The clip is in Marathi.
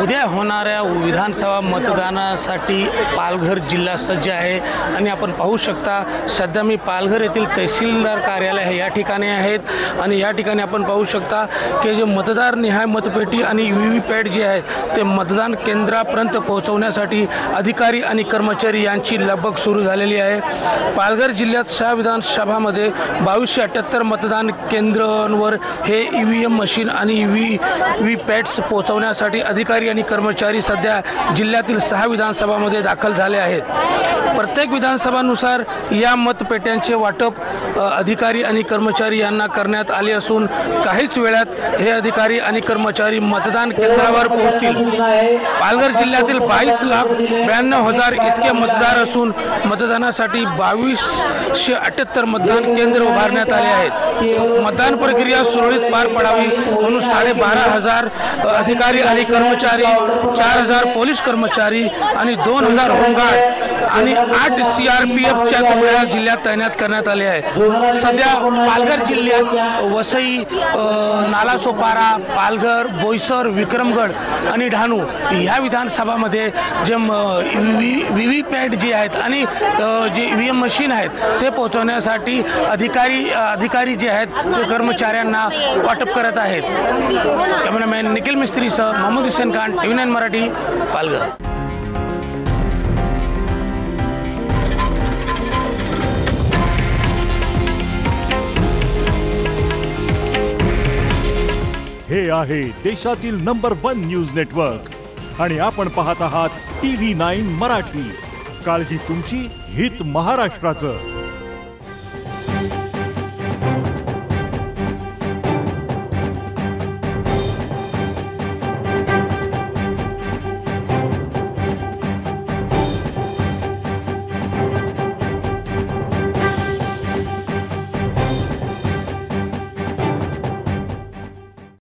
उद्या होणाऱ्या विधानसभा मतदानासाठी पालघर जिल्हा सज्ज आहे आणि आपण पाहू शकता सध्या मी पालघर येथील तहसीलदार कार्यालय आहे या ठिकाणी आहेत आणि या ठिकाणी आपण पाहू शकता की जे मतदार निहाय मतपेटी आणि व्हीव्हीपॅट जे आहेत ते मतदान केंद्रापर्यंत पोहोचवण्यासाठी अधिकारी आणि कर्मचारी यांची लगबग सुरू झालेली आहे। पालघर जिल्ह्यात 6 विधानसभामध्ये 2278 मतदान केंद्रांवर हे ईव्हीएम मशीन आणि व्हीव्हीपॅट्स पोहोचवण्यासाठी अधिकारी आणि कर्मचारी सध्या जिल्ह्यातील 6 विधानसभामध्ये दाखल झाले आहेत। प्रत्येक विधानसभानुसार या मतपेट्यांचे वाटप अधिकारी आणि कर्मचारी यांना करण्यात आले असून काहीच वेळात हे अधिकारी आणि कर्मचारी मतदान केंद्रावर पोहोचतील। पालघर जिल्ह्यातील 22,92,000 इतके मतदार असून मतदानासाठी 2278 मतदान केंद्र उभारण्यात आले आहेत। मतदान प्रक्रिया सुरळीत पार पडावी म्हणून 12,500 अधिकारी आणि कर्मचारी, 4,000 पोलीस कर्मचारी आणि 2,000 होमगार्ड आणि 8 CRPFच्या तुकड्या जिल्ह्यात तैनात करण्यात आले आहे। सध्या पालघर जिल्ह्यात वसई, नालासोपारा, पालघर, बोईसर, विक्रमगड आणि डहाणू या विधानसभामध्ये जे व्हीव्हीपॅट जे आहेत आणि जे ईव्हीएम मशीन आहेत ते पोहोचवण्यासाठी अधिकारी जे आहेत ते कर्मचाऱ्यांना वाटप करत आहेत। कॅमेरामॅन निखिल मिस्त्रीसह मोहम्मद हुसेन खान, TV9 मराठी, पालघर। हे आहे देशातील नंबर 1 न्यूज नेटवर्क आणि आपण पाहत आहात TV9 मराठी। काळजी तुमची, हित महाराष्ट्राचं।